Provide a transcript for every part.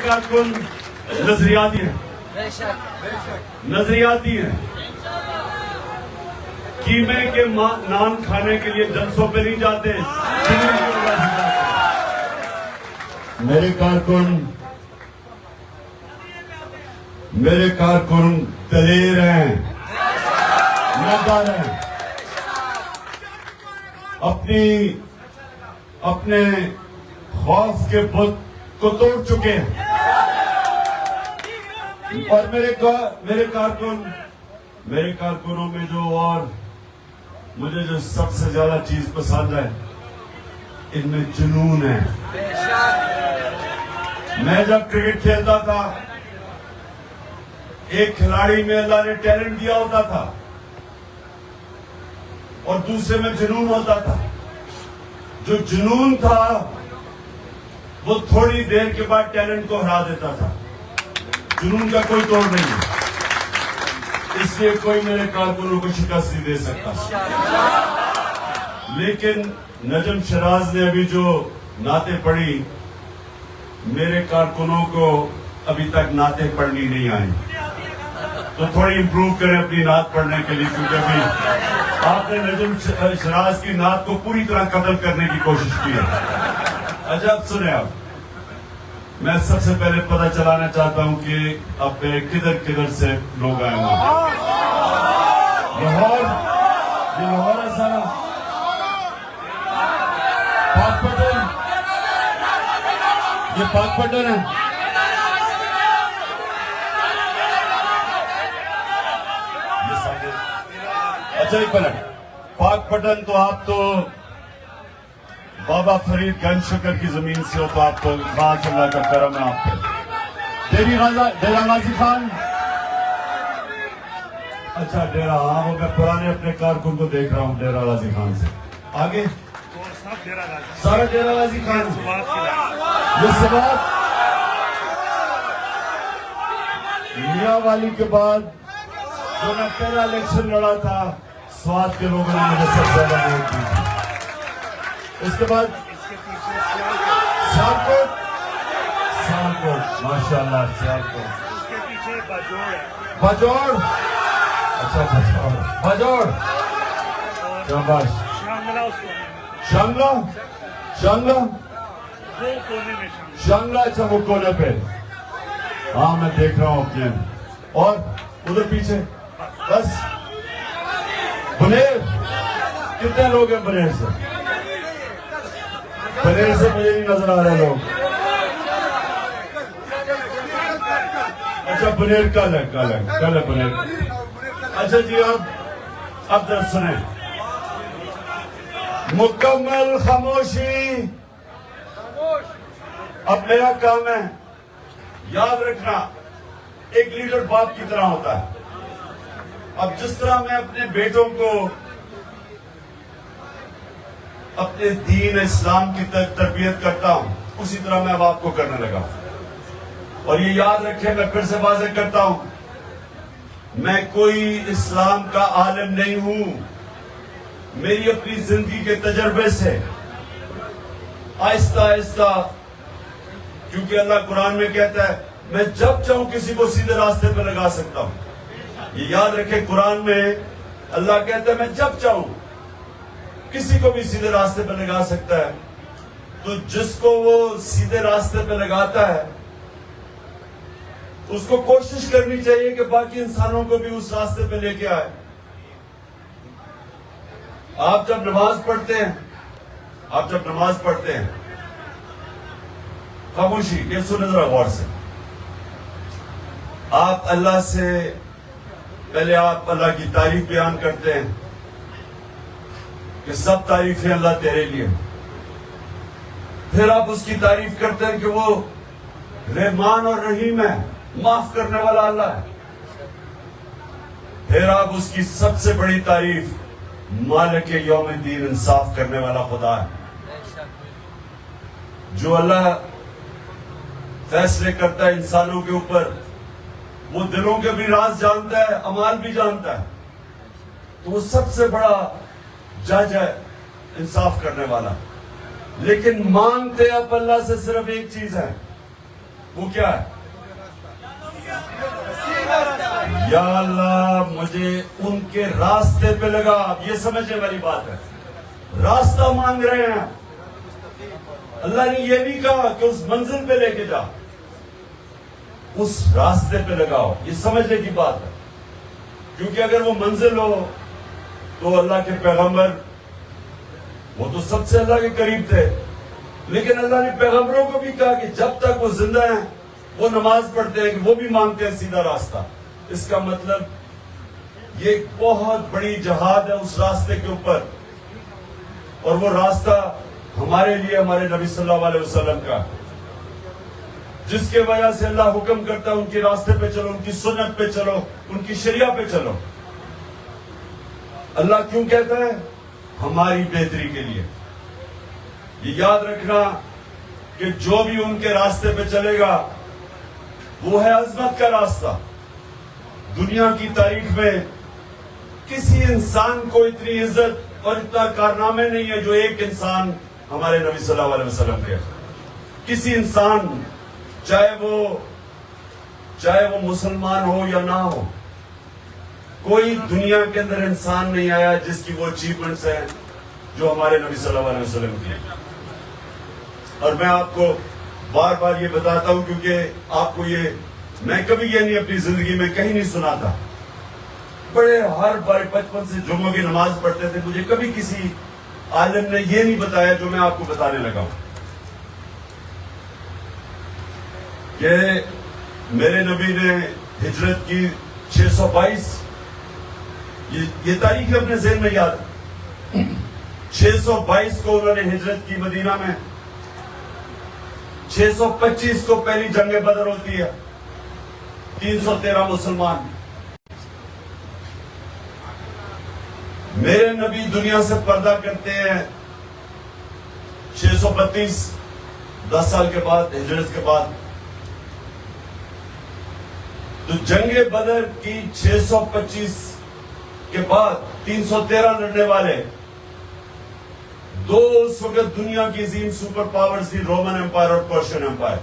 کارکن نظریاتی ہیں، نظریاتی ہیں، قیمے کے نان کھانے کے لیے جلسوں پہ نہیں جاتے، میرے کارکن دلیر ہیں، نادار ہیں، اپنے خوف کے بت کو توڑ چکے ہیں، اور میرے کارکنوں میں مجھے جو سب سے زیادہ چیز پسند ہے، ان میں جنون ہے۔ میں جب کرکٹ کھیلتا تھا، ایک کھلاڑی میں اللہ نے ٹیلنٹ دیا ہوتا تھا اور دوسرے میں جنون ہوتا تھا۔ جو جنون تھا وہ تھوڑی دیر کے بعد ٹیلنٹ کو ہرا دیتا تھا، جنون کا کوئی توڑ نہیں ہے، اس لیے کوئی میرے کارکنوں کو شکست نہیں دے سکتا۔ لیکن نجم شراز نے ابھی جو نعتیں پڑھی، میرے کارکنوں کو ابھی تک نعتیں پڑھنی نہیں آئی، تو تھوڑی امپروو کریں اپنی نعت پڑھنے کے لیے، کیونکہ ابھی آپ نے نجم شراز کی نعت کو پوری طرح قتل کرنے کی کوشش کی ہے۔ اچھا اب سنیں، آپ میں سب سے پہلے پتہ چلانا چاہتا ہوں کہ اب کدھر سے لوگ آئے ہیں۔ لاہور، یہ لاہور ہے سارا، پاک پٹن، یہ پاک پٹن ہے۔ اچھا ایک منٹ، پاک پٹن تو آپ تو بابا فرید گنج شکر کی زمین سے ہو، تو آپ تو خاص اللہ کا کرم ہے آپ پہ۔ ڈیرہ غازی خان، اچھا ڈیرہ، ہاں وہ میں پرانے اپنے کارکن کو دیکھ رہا ہوں ڈیرہ غازی خان سے۔ آگے سارا ڈیرہ غازی خان، یہ سبات میاں والی کے بعد جو میں پہلا الیکشن لڑا تھا، سوات کے لوگوں نے مجھے سب سے زیادہ ووٹ دی تھی۔ اس کے بعد سیالکوٹ، ماشاءاللہ سیالکوٹ، باجوڑ، اچھا باجوڑ، شاباش، شانگلہ، اچھا وہ کونے پہ، ہاں میں دیکھ رہا ہوں اپنے، اور ادھر پیچھے بس بنیر، کتنے لوگ ہیں بنیر سے؟ بنیر سے مجھے نہیں نظر آ رہے لوگ۔ اچھا بنیر کل ہے بنیر۔ اچھا جی اب ذرا سنیں، مکمل خاموشی۔ اب میرا کام ہے، یاد رکھنا، ایک لیڈر باپ کی طرح ہوتا ہے۔ اب جس طرح میں اپنے بیٹوں کو اپنے دین اسلام کی تربیت کرتا ہوں، اسی طرح میں اب آپ کو کرنے لگا۔ اور یہ یاد رکھیں، میں پھر سے واضح کرتا ہوں، میں کوئی اسلام کا عالم نہیں ہوں، میری اپنی زندگی کے تجربے سے آہستہ آہستہ، کیونکہ اللہ قرآن میں کہتا ہے میں جب چاہوں کسی کو سیدھے راستے پہ لگا سکتا ہوں۔ یہ یاد رکھیں، قرآن میں اللہ کہتا ہے میں جب چاہوں کسی کو بھی سیدھے راستے پہ لگا سکتا ہے۔ تو جس کو وہ سیدھے راستے پہ لگاتا ہے، اس کو کوشش کرنی چاہیے کہ باقی انسانوں کو بھی اس راستے پہ لے کے آئے۔ آپ جب نماز پڑھتے ہیں، خاموشی، یہ سنیں ذرا غور سے، آپ اللہ سے پہلے آپ اللہ کی تعریف بیان کرتے ہیں کہ سب تعریفیں اللہ تیرے لیے، پھر آپ اس کی تعریف کرتے ہیں کہ وہ رحمان اور رحیم ہے، معاف کرنے والا اللہ ہے، پھر آپ اس کی سب سے بڑی تعریف مالک یوم الدین، انصاف کرنے والا خدا ہے، جو اللہ فیصلے کرتا ہے انسانوں کے اوپر، وہ دلوں کے بھی راز جانتا ہے، اعمال بھی جانتا ہے، تو وہ سب سے بڑا جج ہے، انصاف کرنے والا۔ لیکن مانگتے آپ اللہ سے صرف ایک چیز ہے وہ کیا ہے؟ یا اللہ مجھے ان کے راستے پہ لگا. اب یہ سمجھنے والی بات ہے. راستہ مانگ رہے ہیں. اللہ نے یہ نہیں کہا کہ اس منزل پہ لے کے جا، اس راستے پہ لگاؤ. یہ سمجھنے کی بات ہے. کیونکہ اگر وہ منزل ہو تو اللہ کے پیغمبر وہ تو سب سے اللہ کے قریب تھے، لیکن اللہ نے پیغمبروں کو بھی کہا کہ جب تک وہ زندہ ہیں وہ نماز پڑھتے ہیں، کہ وہ بھی مانگتے ہیں سیدھا راستہ. اس کا مطلب یہ ایک بہت بڑی جہاد ہے اس راستے کے اوپر، اور وہ راستہ ہمارے لیے ہمارے نبی صلی اللہ علیہ وسلم کا، جس کے وجہ سے اللہ حکم کرتا ہے ان کے راستے پہ چلو، ان کی سنت پہ چلو، ان کی شریعہ پہ چلو. اللہ کیوں کہتا ہے؟ ہماری بہتری کے لیے. یہ یاد رکھنا کہ جو بھی ان کے راستے پہ چلے گا وہ ہے عظمت کا راستہ. دنیا کی تاریخ میں کسی انسان کو اتنی عزت اور اتنا کارنامے نہیں ہے جو ایک انسان ہمارے نبی صلی اللہ علیہ وسلم کے. کسی انسان چاہے وہ مسلمان ہو یا نہ ہو، کوئی دنیا کے اندر انسان نہیں آیا جس کی وہ اچیومنٹس ہیں جو ہمارے نبی صلی اللہ علیہ وسلم کی. اور میں آپ کو بار بار یہ بتاتا ہوں کیونکہ آپ کو یہ میں کبھی یہ نہیں اپنی زندگی میں کہیں نہیں سنا تھا. بڑے ہر بار بچپن سے جمعہ کی نماز پڑھتے تھے، مجھے کبھی کسی عالم نے یہ نہیں بتایا جو میں آپ کو بتانے لگا ہوں کہ میرے نبی نے ہجرت کی 622. یہ تاریخ اپنے ذہن میں یاد ہے. 622 کو انہوں نے ہجرت کی مدینہ میں. 625 کو پہلی جنگ بدر ہوتی ہے. 313 مسلمان. میرے نبی دنیا سے پردہ کرتے ہیں 632، 10 سال کے بعد، ہجرت کے بعد. تو جنگ بدر کی 625 کے بعد 313 لڑنے والے دو اس وقت دنیا کی عظیم سپر پاورز تھی، رومن امپائر اور پرشین امپائر.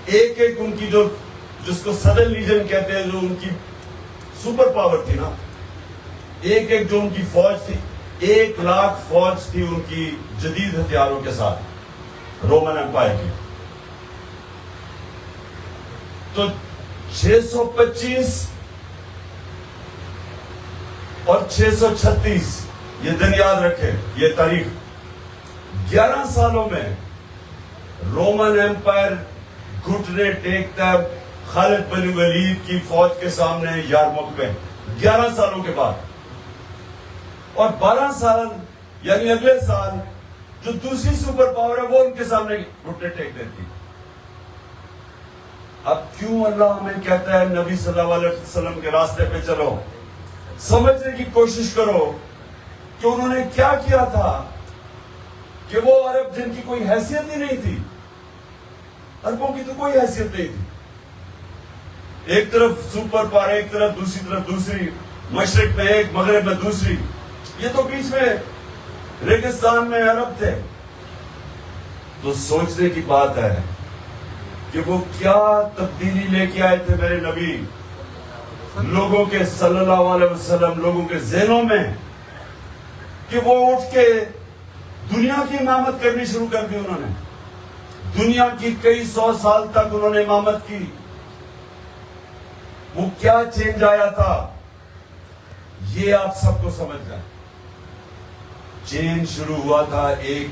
ایک ان کی جس کو سدرن لیجن کہتے ہیں، جو ان کی سپر پاور تھی نا، ایک جو ان کی فوج تھی، 1,00,000 فوج تھی ان کی جدید ہتھیاروں کے ساتھ رومن امپائر کی. تو 625 اور 636 یہ دن یاد رکھے، یہ تاریخ. 11 سالوں میں رومن امپائر گھٹنے ٹیکتا ہے خالد بن ولید کی فوج کے سامنے یارموک میں. 11 سالوں کے بعد. اور 12 سال یعنی اگلے سال جو دوسری سپر پاور ہے وہ ان کے سامنے گھٹنے ٹیک دیتی. اب کیوں اللہ ہمیں کہتا ہے نبی صلی اللہ علیہ وسلم کے راستے پہ چلو؟ سمجھنے کی کوشش کرو کہ انہوں نے کیا کیا تھا کہ وہ عرب جن کی کوئی حیثیت ہی نہیں تھی، عربوں کی تو کوئی حیثیت نہیں تھی، ایک طرف سپر پاور، ایک طرف دوسری، مشرق میں ایک، مغرب میں دوسری، یہ تو بیچ میں ریگستان میں عرب تھے. تو سوچنے کی بات ہے کہ وہ کیا تبدیلی لے کے آئے تھے میرے نبی لوگوں کے صلی اللہ علیہ وسلم، لوگوں کے ذہنوں میں، کہ وہ اٹھ کے دنیا کی امامت کرنی شروع کر دی. انہوں نے دنیا کی کئی 100 سال تک انہوں نے امامت کی. وہ کیا چینج آیا تھا یہ آپ سب کو سمجھ جائیں. چینج شروع ہوا تھا ایک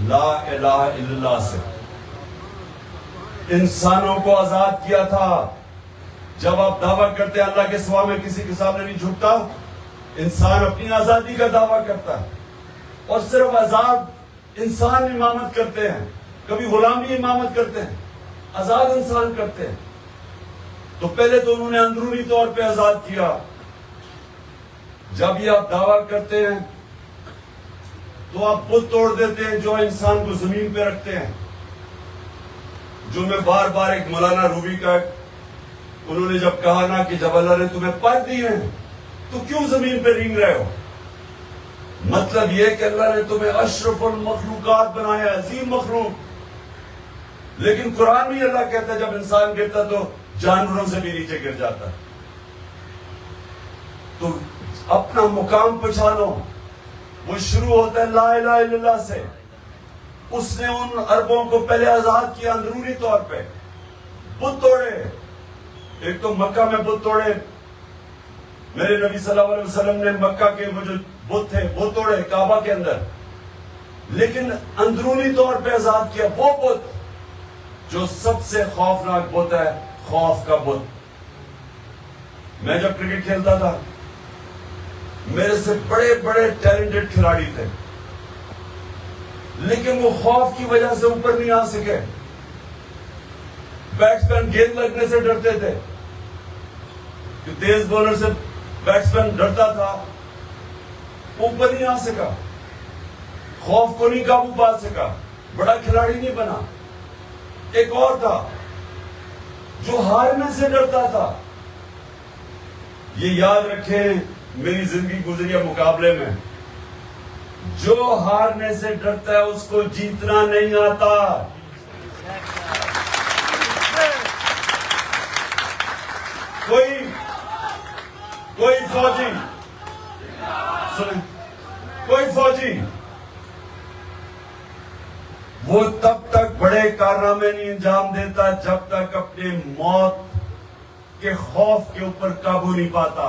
لا الہ الا اللہ سے. انسانوں کو آزاد کیا تھا. جب آپ دعویٰ کرتے ہیں اللہ کے سوا میں کسی کے سامنے نہیں جھکتا، انسان اپنی آزادی کا دعویٰ کرتا ہے، اور صرف آزاد انسان امامت کرتے ہیں، کبھی غلامی امامت کرتے ہیں، آزاد انسان کرتے ہیں. تو پہلے تو انہوں نے اندرونی طور پہ آزاد کیا. جب یہ آپ دعویٰ کرتے ہیں تو آپ بت توڑ دیتے ہیں جو انسان کو زمین پہ رکھتے ہیں. جو میں بار بار ایک مولانا روبی کا انہوں نے جب کہا نا کہ جب اللہ نے تمہیں پر دیے ہیں تو کیوں زمین پہ رینگ رہے ہو؟ مطلب یہ کہ اللہ نے تمہیں اشرف المخلوقات بنایا، عظیم مخلوق. لیکن قرآن میں اللہ کہتا ہے جب انسان گرتا تو جانوروں سے بھی نیچے گر جاتا ہے. تو اپنا مقام پہچانو. وہ شروع ہوتا ہے لا الہ الا اللہ سے. اس نے ان عربوں کو پہلے آزاد کیا اندرونی طور پہ. بت توڑے. ایک تو مکہ میں بت توڑے. میرے نبی صلی اللہ علیہ وسلم نے مکہ کے وہ جو بت تھے وہ توڑے کعبہ کے اندر. لیکن اندرونی طور پہ آزاد کیا وہ بت جو سب سے خوفناک بت ہے, خوف کا بت. میں جب کرکٹ کھیلتا تھا میرے سے بڑے بڑے ٹیلنٹڈ کھلاڑی تھے, لیکن وہ خوف کی وجہ سے اوپر نہیں آ سکے. بیٹسمین گیند لگنے سے ڈرتے تھے. تیز بولر سے بیٹسمین ڈرتا تھا, اوپر نہیں آ سکا, خوف کو نہیں قابو پا سکا, بڑا کھلاڑی نہیں بنا. ایک اور تھا جو ہارنے سے ڈرتا تھا. یہ یاد رکھیں میری زندگی گزری ہے مقابلے میں, جو ہارنے سے ڈرتا ہے اس کو جیتنا نہیں آتا. کوئی فوجی سنیں, کوئی فوجی وہ تب تک بڑے کارنامے نہیں انجام دیتا جب تک اپنے موت کے خوف کے اوپر قابو نہیں پاتا.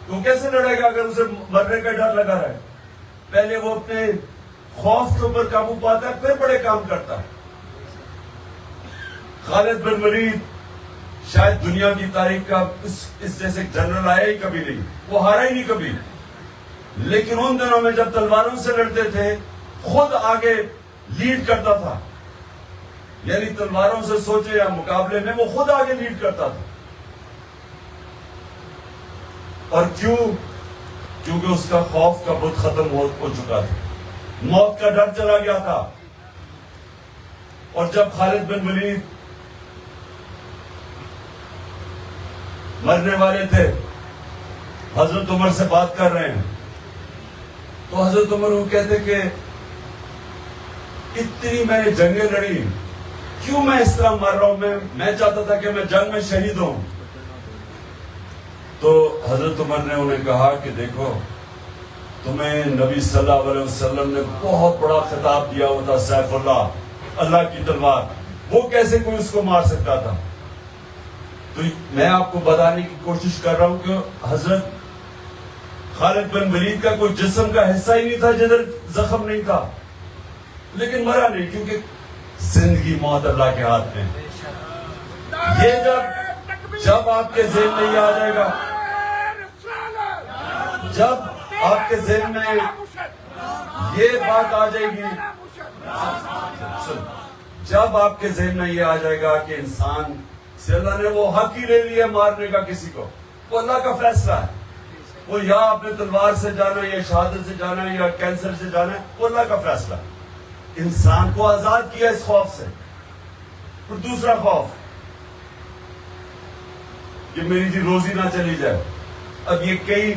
تو کیسے لڑے گا اگر اسے مرنے کا ڈر لگا رہے؟ پہلے وہ اپنے خوف کے اوپر قابو پاتا ہے پھر بڑے کام کرتا ہے. خالد بن ولید شاید دنیا کی تاریخ کا اس جیسے جنرل آیا ہی کبھی نہیں, وہ ہارا ہی نہیں کبھی. لیکن ان دنوں میں جب تلواروں سے لڑتے تھے خود آگے لیڈ کرتا تھا. یعنی تلواروں سے سوچے یا مقابلے میں وہ خود آگے لیڈ کرتا تھا. اور کیونکہ اس کا خوف کا بت ختم ہو چکا تھا, موت کا ڈر چلا گیا تھا. اور جب خالد بن ولید مرنے والے تھے, حضرت عمر سے بات کر رہے ہیں, تو حضرت عمر وہ کہتے کہ اتنی میں نے جنگیں لڑی, کیوں میں اس طرح مر رہا ہوں؟ میں چاہتا تھا کہ میں جنگ میں شہید ہوں. تو حضرت عمر نے انہیں کہا کہ دیکھو تمہیں نبی صلی اللہ علیہ وسلم نے بہت بڑا خطاب دیا ہوا تھا, سیف اللہ, اللہ کی تلوار, وہ کیسے کوئی اس کو مار سکتا تھا؟ تو میں آپ کو بتانے کی کوشش کر رہا ہوں کہ حضرت خالد بن ولید کا کوئی جسم کا حصہ ہی نہیں تھا جدھر زخم نہیں تھا, لیکن مرا نہیں کیونکہ زندگی موت اللہ کے ہاتھ میں. یہ جب آپ کے ذہن میں یہ آ جائے گا, جب آپ کے ذہن میں یہ بات آ جائے گی, جب آپ کے ذہن میں یہ آ جائے گا کہ انسان سے اللہ نے وہ حق ہی لے لیا مارنے کا کسی کو, وہ اللہ کا فیصلہ ہے. وہ یا اپنے تلوار سے جانا یا شہادت سے جانا یا کینسر سے جانا ہے, وہ اللہ کا فیصلہ ہے. انسان کو آزاد کیا اس خوف سے. اور دوسرا خوف کہ میری جی روزی نہ چلی جائے. اب یہ کئی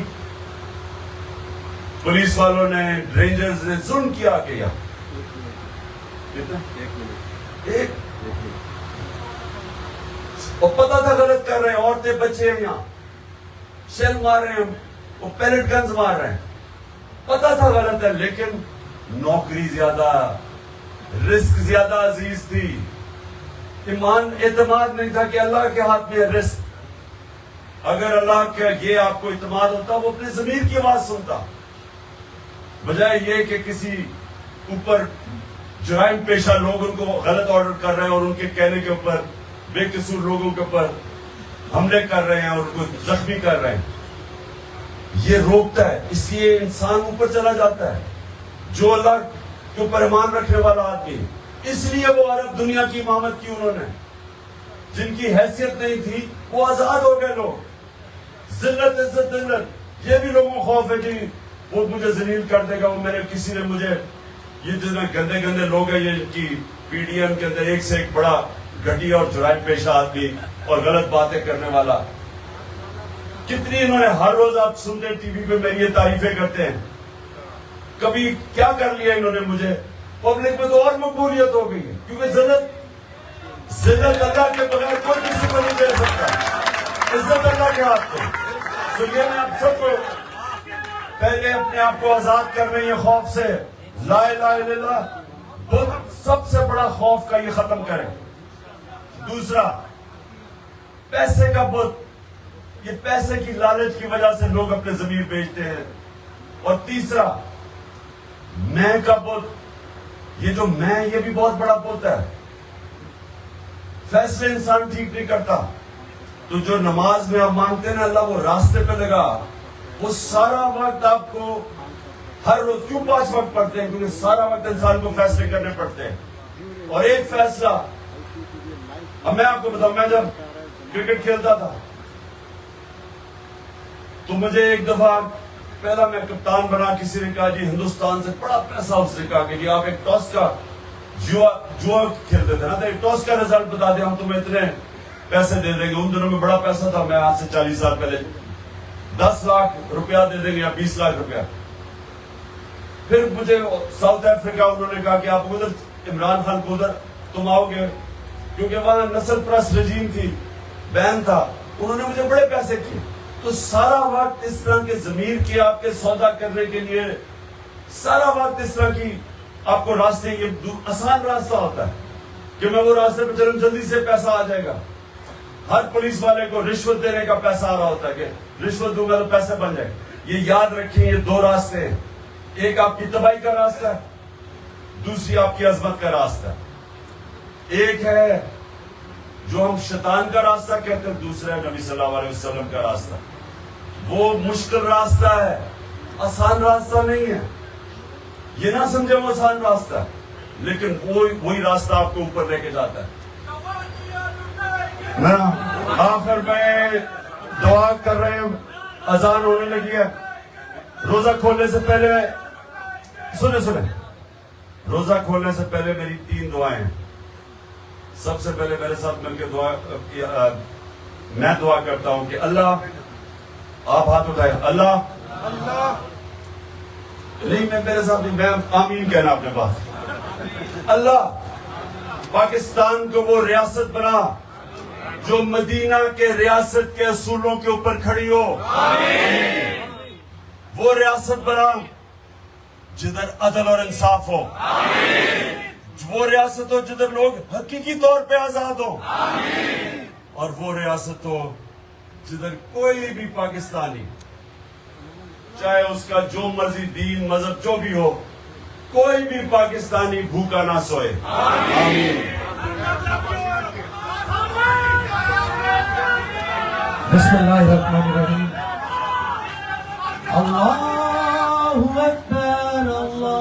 پولیس والوں نے, رینجرز نے ظلم کیا کہ ایک وہ پتا تھا غلط کر رہے ہیں, عورتیں بچے ہیں یہاں, شیل مار رہے ہیں, وہ پیلٹ گنز مار رہے ہیں, پتا تھا غلط ہے, لیکن نوکری زیادہ, رسک زیادہ عزیز تھی. ایمان اعتماد نہیں تھا کہ اللہ کے ہاتھ میں ہے رسک. اگر اللہ کا یہ آپ کو اعتماد ہوتا وہ اپنے ضمیر کی آواز سنتا, بجائے یہ کہ کسی اوپر جرائم پیشہ لوگ ان کو غلط آرڈر کر رہے ہیں اور ان کے کہنے کے اوپر بے قصور لوگوں کے اوپر حملے کر رہے ہیں اور ان کو زخمی کر رہے ہیں. یہ روکتا ہے, اس لیے انسان اوپر چلا جاتا ہے جو اللہ کے اوپر ایمان رکھنے والا آدمی. اس لیے وہ عرب دنیا کی امامت کی انہوں نے, جن کی حیثیت نہیں تھی وہ آزاد ہو گئے لوگ. ذلت عزت ذلت یہ بھی لوگوں کو خوف ہے کہ وہ مجھے ذلیل کر دے گا, وہ میرے کسی نے مجھے, یہ جتنے گندے گندے لوگ ہیں یہ کی پی ڈی ایم کے اندر ایک سے ایک بڑا گھٹیا اور جرائم پیشہ آدمی اور غلط باتیں کرنے والا, کتنی انہوں نے ہر روز آپ سنتے ٹی وی پہ میری یہ تعریفیں کرتے ہیں. کبھی کیا کر لیا انہوں نے مجھے پبلک میں تو اور مقبولیت ہو گئی ہے، کیونکہ ذلت اللہ کے بغیر کوئی کسی کو نہیں دے سکتا، عزت اللہ کے ہاتھ میں۔ تو یہ میں آپ سب کو پہلے اپنے آپ کو آزاد کر رہی ہے خوف سے، لا الہ الا اللہ، بت سب سے بڑا خوف کا یہ ختم کریں۔ دوسرا، پیسے کا بت، یہ پیسے کی لالچ کی وجہ سے لوگ اپنے ضمیر بیچتے ہیں۔ اور تیسرا، میں کا بت، یہ جو میں، یہ بھی بہت بڑا بت ہے۔ فیصلے انسان ٹھیک نہیں کرتا، تو جو نماز میں آپ مانگتے ہیں نا اللہ وہ راستے پہ لگا، وہ سارا وقت آپ کو ہر روز کیوں 5 وقت پڑھتے ہیں؟ کیونکہ سارا وقت انسان کو فیصلے کرنے پڑتے ہیں۔ اور ایک فیصلہ، اب میں آپ کو بتاؤں، میں جب کرکٹ کھیلتا تھا تو مجھے ایک دفعہ پہلا میں کپتان بنا، کسی نے کہا جی ہندوستان سے بڑا پیسہ، اس نے کہا کہ جی آپ ایک ٹاس کا جوا کھیلتے تھے نا، تو ایک ٹاس کا رزلٹ بتا دیں، ہم تمہیں اتنے پیسے دے دیں گے۔ ان دنوں میں بڑا پیسہ تھا، میں آج سے 40 سال پہلے 10 لاکھ روپیہ دے دیں گے یا 20 لاکھ روپیہ۔ پھر مجھے ساؤتھ افریقہ انہوں نے کہا کہ آپ ادھر عمران خان کو ادھر تم آؤ گے، کیونکہ وہاں نسل پرست رجیم تھی، بین تھا، انہوں نے مجھے بڑے پیسے کیے۔ تو سارا وقت اس طرح کے ضمیر کی آپ کے سودا کرنے کے لیے، سارا وقت اس طرح کی آپ کو راستے، یہ آسان راستہ ہوتا ہے کہ میں وہ راستے پہ چلوں، جلدی سے پیسہ آ جائے گا۔ ہر پولیس والے کو رشوت دینے کا پیسہ آ رہا ہوتا ہے کہ رشوت دوں گا تو پیسے بن جائے۔ یہ یاد رکھیں، یہ 2 راستے ہیں، ایک آپ کی تباہی کا راستہ ہے، دوسری آپ کی عظمت کا راستہ ہے۔ ایک ہے جو ہم شیطان کا راستہ کہتے ہیں، دوسرا ہے نبی صلی اللہ علیہ وسلم کا راستہ۔ وہ مشکل راستہ ہے، آسان راستہ نہیں ہے، یہ نہ سمجھے وہ آسان راستہ ہے، لیکن وہی راستہ آپ کو اوپر لے کے جاتا ہے۔ میں آخر میں دعا کر رہے ہیں، اذان ہونے لگی ہے۔ روزہ کھولنے سے پہلے سنیں روزہ کھولنے سے پہلے میری 3 دعائیں ہیں۔ سب سے پہلے میرے ساتھ مل کے میں دعا کرتا ہوں کہ اللہ، آپ ہاتھ اٹھائیں، اللہ نہیں، میں میرے ساتھ نہیں، میں آمین کہنا اپنے پاس۔ اللہ پاکستان کو وہ ریاست بنا جو مدینہ کے ریاست کے اصولوں کے اوپر کھڑی ہو، وہ ریاست بنا جدھر عدل اور انصاف ہو، وہ ریاست ہو جدھر لوگ حقیقی طور پہ آزاد ہو، اور وہ ریاست ہو جدھر کوئی بھی پاکستانی، چاہے اس کا جو مرضی دین مذہب جو بھی ہو، کوئی بھی پاکستانی بھوکا نہ سوئے۔ آمین۔ بسم اللہ الرحمن الرحیم۔ اللہ اکبر۔